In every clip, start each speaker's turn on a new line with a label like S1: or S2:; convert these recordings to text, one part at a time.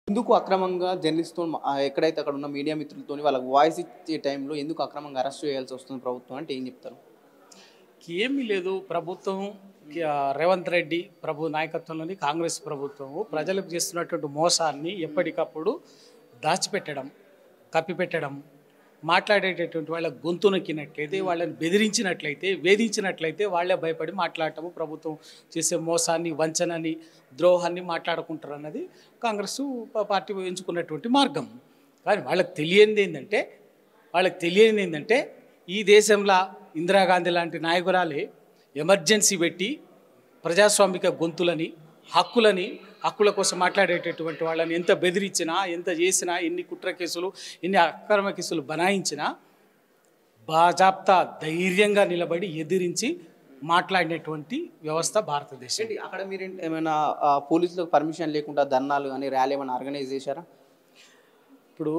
S1: ఎందుకు అక్రమంగా జర్నలిస్ట్‌తో ఎక్కడైతే అక్కడ ఉన్న మీడియా మిత్రులతోని వాళ్ళకి వాయిస్ ఇచ్చే టైంలో ఎందుకు అక్రమంగా అరెస్ట్ చేయాల్సి వస్తుంది ప్రభుత్వం అంటే ఏం చెప్తారు?
S2: ఏమీ లేదు. ప్రభుత్వం రేవంత్ రెడ్డి ప్రభు నాయకత్వంలోని కాంగ్రెస్ ప్రభుత్వము ప్రజలకు చేస్తున్నటువంటి మోసాన్ని ఎప్పటికప్పుడు దాచిపెట్టడం, కప్పిపెట్టడం, మాట్లాడేటటువంటి వాళ్ళ గొంతు నొక్కినట్లయితే, వాళ్ళని బెదిరించినట్లయితే, వేధించినట్లయితే వాళ్ళే భయపడి మాట్లాడటము, ప్రభుత్వం చేసే మోసాన్ని, వంచనని, ద్రోహాన్ని మాట్లాడుకుంటారు అన్నది కాంగ్రెస్ పార్టీ ఎంచుకున్నటువంటి మార్గం. కానీ వాళ్ళకి తెలియనిది ఏంటంటే ఈ దేశంలో ఇందిరాగాంధీ లాంటి నాయకురాలే ఎమర్జెన్సీ పెట్టి ప్రజాస్వామిక గొంతులని హక్కుల కోసం మాట్లాడేటటువంటి వాళ్ళని ఎంత బెదిరించినా, ఎంత చేసినా, ఎన్ని కుట్ర కేసులు, ఎన్ని అక్రమ కేసులు బనాయించినా బాజాప్తా ధైర్యంగా నిలబడి ఎదిరించి మాట్లాడినటువంటి వ్యవస్థ భారతదేశం.
S1: అక్కడ మీరు ఏమైనా పోలీసులకు పర్మిషన్ లేకుండా ధర్నాలు కానీ ర్యాలీ ఏమైనా ఆర్గనైజ్ చేశారా?
S2: ఇప్పుడు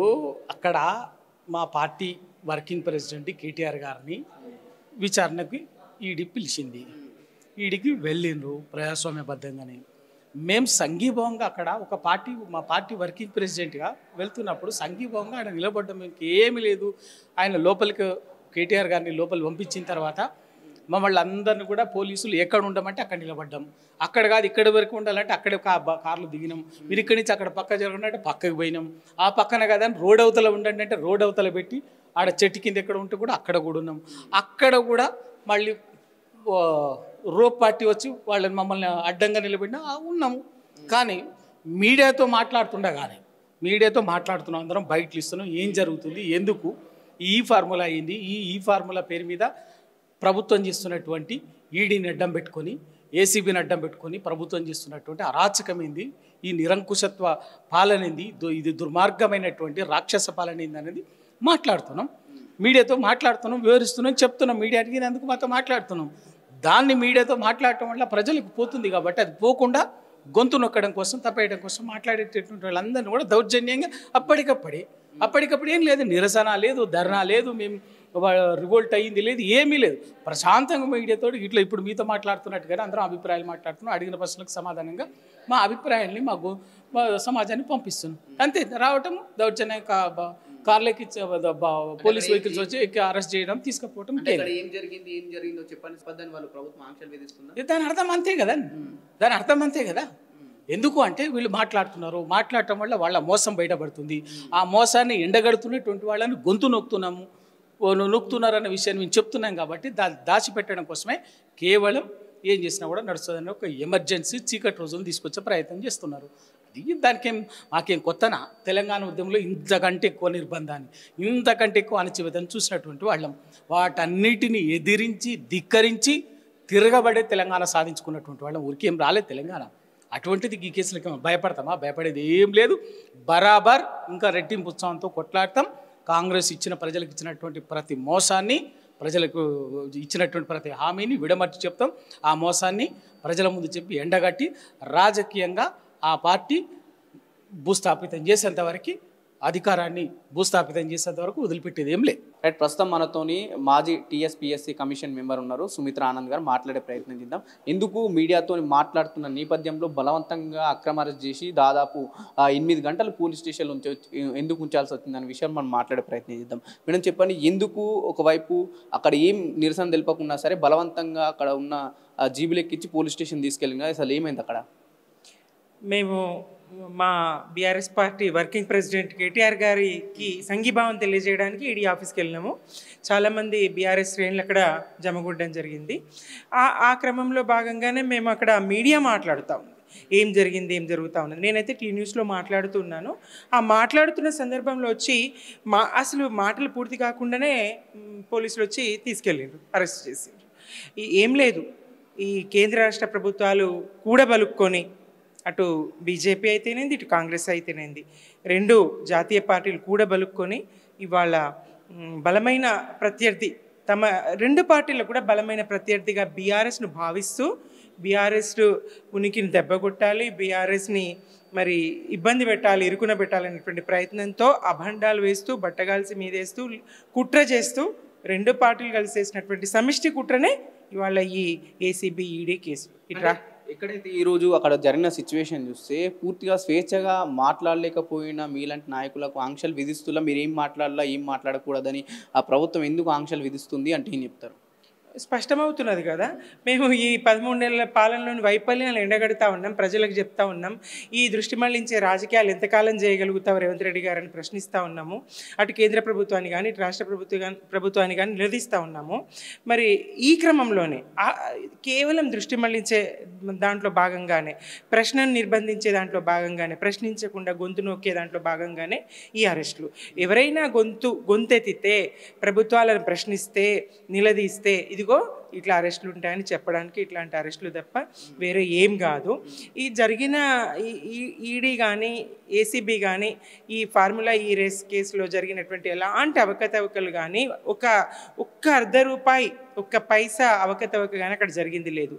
S2: అక్కడ మా పార్టీ వర్కింగ్ ప్రెసిడెంట్ కేటీఆర్ గారిని విచారణకి ఈడీ పిలిచింది. ఈడికి వెళ్ళిండ్రు ప్రజాస్వామ్యబద్ధంగానే. మేము సంఘీభావంగా అక్కడ మా పార్టీ వర్కింగ్ ప్రెసిడెంట్గా వెళ్తున్నప్పుడు సంఘీభావంగా ఆయన నిలబడ్డం. ఇంకేమీ లేదు. ఆయన లోపలికి కేటీఆర్ గారిని లోపలికి పంపించిన తర్వాత మమ్మల్ని అందరిని కూడా పోలీసులు ఎక్కడ ఉండమంటే అక్కడ నిలబడ్డాం. అక్కడ కాదు ఇక్కడి వరకు ఉండాలంటే అక్కడే కార్లు దిగినాం. మీరు ఇక్కడి నుంచి అక్కడ పక్క జరగనంటే పక్కకు పోయినాం. ఆ పక్కన కాదని రోడ్ అవతల ఉండండి అంటే రోడ్ అవతల పెట్టి ఆడ చెట్టు కింద ఎక్కడ ఉంటే కూడా అక్కడ కూడా ఉన్నాం. అక్కడ కూడా మళ్ళీ రోప్ పార్టీ వచ్చి వాళ్ళని మమ్మల్ని అడ్డంగా నిలబడినా ఉన్నాము. కానీ మీడియాతో మాట్లాడుతున్నాం, అందరం బయటలు ఇస్తున్నాం. ఏం జరుగుతుంది, ఎందుకు ఈ ఫార్ములా అయింది, ఈ ఫార్ములా పేరు మీద ప్రభుత్వం చేస్తున్నటువంటి ఈడీని అడ్డం పెట్టుకొని, ఏసీబీని అడ్డం పెట్టుకొని ప్రభుత్వం చేస్తున్నటువంటి అరాచకమైంది, ఈ నిరంకుశత్వ పాలనేది, ఇది దుర్మార్గమైనటువంటి రాక్షస పాలనేది అనేది మాట్లాడుతున్నాం. మీడియాతో మాట్లాడుతున్నాం, వివరిస్తున్నాం, చెప్తున్నాం. మీడియా అడిగినందుకు మాతో మాట్లాడుతున్నాం. దాన్ని మీడియాతో మాట్లాడటం వల్ల ప్రజలకు పోతుంది కాబట్టి అది పోకుండా గొంతు నొక్కడం కోసం, తప్పేయడం కోసం మాట్లాడేటటువంటి వాళ్ళందరినీ కూడా దౌర్జన్యంగా అప్పటికప్పుడు ఏం లేదు, నిరసన లేదు, ధర్నా లేదు, మేము రివోల్ట్ అయ్యింది లేదు, ఏమీ లేదు. ప్రశాంతంగా మీడియాతో ఇట్లా ఇప్పుడు మీతో మాట్లాడుతున్నట్టుగానే అందరం అభిప్రాయాలు మాట్లాడుతున్నాం. అడిగిన ప్రశ్నలకు సమాధానంగా మా అభిప్రాయాల్ని మా సమాజాన్ని పంపిస్తున్నాం. అంతే. రావటం దౌర్జన్యం కార్లకి పోలీస్ వెహికల్స్ వచ్చి అరెస్ట్ చేయడం, తీసుకుపోవడం.
S1: ఏం జరిగిందో చెప్పండి. వాళ్ళు ప్రభుత్వం ఆంక్షలు విధిస్తున్నారు.
S2: దాని అర్థం అంతే కదా. ఎందుకు అంటే వీళ్ళు మాట్లాడటం వల్ల వాళ్ళ మోసం బయటపడుతుంది. ఆ మోసాన్ని ఎండగడుతున్నటువంటి వాళ్ళని గొంతు నొక్కుతున్నారన్న విషయాన్ని మేము చెప్తున్నాం కాబట్టి దాచిపెట్టడం కోసమే కేవలం ఏం చేసినా కూడా నడుస్తుందని ఒక ఎమర్జెన్సీ చీకటి రోజులు తీసుకొచ్చే ప్రయత్నం చేస్తున్నారు. దానికేం మాకేం కొత్తనా? తెలంగాణ ఉద్యమంలో ఇంతకంటే ఎక్కువ నిర్బంధాన్ని, ఇంతకంటే ఎక్కువ అణచివేతను చూసినటువంటి వాళ్ళం. వాటన్నిటిని ఎదిరించి, ధిక్కరించి, తిరగబడే తెలంగాణ సాధించుకున్నటువంటి వాళ్ళం. ఊరికేం రాలేదు తెలంగాణ. అటువంటిది ఈ కేసులకి భయపడతామా? భయపడేది ఏం లేదు. బరాబర్ ఇంకా రెట్టింపు ఉత్సాహంతో కొట్లాడతాం. కాంగ్రెస్ ప్రజలకు ఇచ్చినటువంటి ప్రతి మోసాన్ని, ప్రజలకు ఇచ్చినటువంటి ప్రతి హామీని విడమర్చి చెప్తాం. ఆ మోసాన్ని ప్రజల ముందు చెప్పి ఎండగట్టి రాజకీయంగా ఆ పార్టీ భూస్థాపితం చేసేంతవరకు, అధికారాన్ని భూస్థాపితం చేసేంతవరకు వదిలిపెట్టేది ఏం లేదు.
S1: రైట్. ప్రస్తుతం మనతోని మాజీ టీఎస్పీఎస్సీ కమిషన్ మెంబర్ ఉన్నారు సుమిత్ర ఆనంద్ గారు. మాట్లాడే ప్రయత్నం చేద్దాం. ఎందుకు మీడియాతో మాట్లాడుతున్న నేపథ్యంలో బలవంతంగా అక్రమ అరెస్ట్ చేసి దాదాపు 8 గంటలు పోలీస్ స్టేషన్లో ఎందుకు ఉంచాల్సి వచ్చిందనే విషయం మనం మాట్లాడే ప్రయత్నం చేద్దాం. మేడం చెప్పండి, ఎందుకు ఒకవైపు అక్కడ ఏం నిరసన తెలుపకున్నా సరే బలవంతంగా అక్కడ ఉన్న జీబులెక్కించి పోలీస్ స్టేషన్ తీసుకెళ్ళింది, అసలు ఏమైంది అక్కడ?
S3: మేము మా BRS party working president KTR గారికి సంఘీభావం తెలియజేయడానికి ఈడీ ఆఫీస్కి వెళ్ళినాము. చాలామంది బీఆర్ఎస్ శ్రేణులు అక్కడ జమగూడడం జరిగింది. ఆ క్రమంలో భాగంగానే మేము అక్కడ మీడియా మాట్లాడుతూ ఉంది, ఏం జరుగుతూ ఉన్నది. నేనైతే టీ న్యూస్లో మాట్లాడుతున్నాను. ఆ మాట్లాడుతున్న సందర్భంలో వచ్చి అసలు మాటలు పూర్తి కాకుండానే పోలీసులు వచ్చి తీసుకెళ్ళారు, అరెస్ట్ చేసిండ్రు. ఏం లేదు, ఈ కేంద్ర రాష్ట్ర ప్రభుత్వాలు కూడబలుక్కొని, అటు బీజేపీ అయితేనేది, ఇటు కాంగ్రెస్ అయితేనేది, రెండు జాతీయ పార్టీలు కూడబలుక్కొని ఇవాళ బలమైన ప్రత్యర్థి, తమ రెండు పార్టీలు కూడా బలమైన ప్రత్యర్థిగా బీఆర్ఎస్ను భావిస్తూ, బీఆర్ఎస్ ఉనికిని దెబ్బకొట్టాలి, బీఆర్ఎస్ని మరి ఇబ్బంది పెట్టాలి, ఇరుకున పెట్టాలనేటువంటి ప్రయత్నంతో అభండాలు వేస్తూ, బట్టగాల్సి మీదేస్తూ, కుట్ర చేస్తూ, రెండు పార్టీలు కలిసి చేసినటువంటి సమిష్టి కుట్రనే ఇవాళ ఈ ఏసీబీ ఈడీ కేసు. ఇట్లా
S1: ఎక్కడైతే ఈరోజు అక్కడ జరిగిన సిచ్యువేషన్ చూస్తే పూర్తిగా స్వేచ్ఛగా మాట్లాడలేకపోయిన మీలాంటి నాయకులకు ఆంక్షలు విధిస్తున్నా మీరు ఏం మాట్లాడాలా ఏం మాట్లాడకూడదని ఆ ప్రభుత్వం ఎందుకు ఆంక్షలు విధిస్తుంది అంటే ఏం చెప్తారు?
S3: స్పష్టమవుతున్నది కదా. మేము ఈ 13 నెలల పాలనలోని వైఫల్యాలు ఎండగడతా ఉన్నాం, ప్రజలకు చెప్తా ఉన్నాం. ఈ దృష్టి మళ్లించే రాజకీయాలు ఎంతకాలం చేయగలుగుతావు రేవంత్ రెడ్డి గారని ప్రశ్నిస్తూ ఉన్నాము. అటు కేంద్ర ప్రభుత్వాన్ని కానీ ఇటు రాష్ట్ర ప్రభుత్వాన్ని కానీ నిలదీస్తూ ఉన్నాము. మరి ఈ క్రమంలోనే కేవలం దృష్టి మళ్లించే దాంట్లో భాగంగానే, ప్రశ్నను నిర్బంధించే దాంట్లో భాగంగానే, ప్రశ్నించకుండా గొంతు నొక్కే దాంట్లో భాగంగానే ఈ అరెస్టులు. ఎవరైనా గొంతెత్తితే, ప్రభుత్వాలను ప్రశ్నిస్తే, నిలదీస్తే ఇదిగో ఇట్లా అరెస్టులు ఉంటాయని చెప్పడానికి ఇట్లాంటి అరెస్టులు తప్ప వేరే ఏం కాదు. ఈ జరిగిన ఈడీ కానీ ఏసీబీ కానీ ఈ ఫార్ములా ఈ రేస్ కేసులో జరిగినటువంటి ఎలాంటి అవకతవకలు కానీ ఒక్క ₹1 ఒక్క పైసా అవకతవక కానీ అక్కడ జరిగింది లేదు.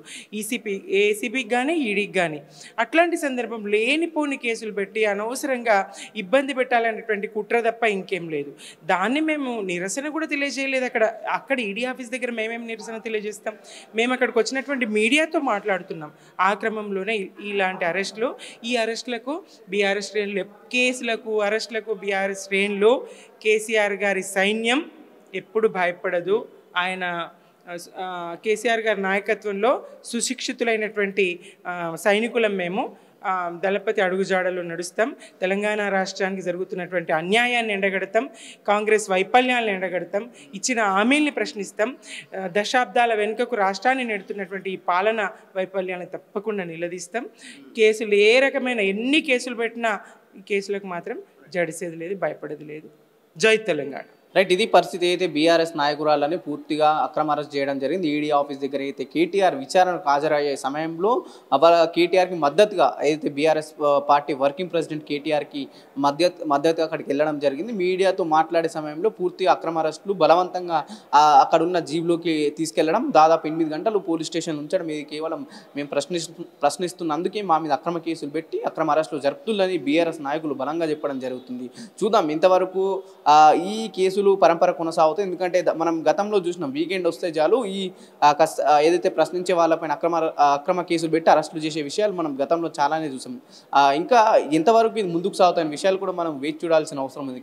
S3: ఏసీబీకి కానీ ఈడీకి కానీ. అట్లాంటి సందర్భం లేనిపోని కేసులు పెట్టి అనవసరంగా ఇబ్బంది పెట్టాలనేటువంటి కుట్ర తప్ప ఇంకేం లేదు. దాన్ని మేము నిరసన కూడా తెలియజేయలేదు. అక్కడ ఈడీ ఆఫీస్ దగ్గర మేమేం నిరసన తెలియజేస్తాం? మేము అక్కడికి వచ్చినటువంటి మీడియాతో మాట్లాడుతున్నాం. ఆ క్రమంలోనే ఇలాంటి అరెస్టులు, ఈ అరెస్టులకు బీఆర్ఎస్ శ్రేణులు, కేసులకు అరెస్టులకు బీఆర్ఎస్ శ్రేణులు, కేసీఆర్ గారి సైన్యం ఎప్పుడు భయపడదు. ఆయన కేసీఆర్ గారి నాయకత్వంలో సుశిక్షితులైనటువంటి సైనికులం మేము. దళపతి అడుగుజాడలో నడుస్తాం. తెలంగాణ రాష్ట్రానికి జరుగుతున్నటువంటి అన్యాయాన్ని ఎండగడతాం, కాంగ్రెస్ వైఫల్యాలను ఎండగడతాం, ఇచ్చిన హామీల్ని ప్రశ్నిస్తాం, దశాబ్దాల వెనుకకు రాష్ట్రాన్ని నెడుతున్నటువంటి ఈ పాలన వైఫల్యాలను తప్పకుండా నిలదీస్తాం. కేసులు ఏ రకమైన ఎన్ని కేసులు పెట్టినా ఈ కేసులకు మాత్రం జడిసేది లేదు, భయపడేది లేదు. జై తెలంగాణ.
S1: రైట్, ఇది పరిస్థితి. అయితే బీఆర్ఎస్ నాయకురాలని పూర్తిగా అక్రమ అరెస్ట్ చేయడం జరిగింది. ఈడీ ఆఫీస్ దగ్గర అయితే కేటీఆర్ విచారణకు హాజరయ్యే సమయంలో కేటీఆర్కి మద్దతుగా అయితే బీఆర్ఎస్ పార్టీ వర్కింగ్ ప్రెసిడెంట్ కేటీఆర్కి మద్దతుగా అక్కడికి వెళ్ళడం జరిగింది. మీడియాతో మాట్లాడే సమయంలో పూర్తిగా అక్రమ అరెస్టులు, బలవంతంగా అక్కడున్న జీబులోకి తీసుకెళ్లడం, దాదాపు 8 గంటలు పోలీస్ స్టేషన్ ఉంచడం, ఇది కేవలం మేము ప్రశ్నిస్తున్నందుకే మా మీద అక్రమ కేసులు పెట్టి అక్రమ అరెస్టులు జరుపుతుందని బీఆర్ఎస్ నాయకులు బలంగా చెప్పడం జరుగుతుంది. చూద్దాం ఇంతవరకు ఈ కేసు పరంపర కొనసాగుతుంది. ఎందుకంటే మనం గతంలో చూసినాం, వీకెండ్ వస్తే చాలు ఈ ఏదైతే ప్రశ్నించే వాళ్ళపైన అక్రమ కేసులు పెట్టి అరెస్టులు చేసే విషయాలు మనం గతంలో చాలానే చూసాం. ఇంకా ఎంతవరకు ఇది ముందుకు సాగుతున్న విషయాలు కూడా మనం వేచి చూడాల్సిన అవసరం ఉంది.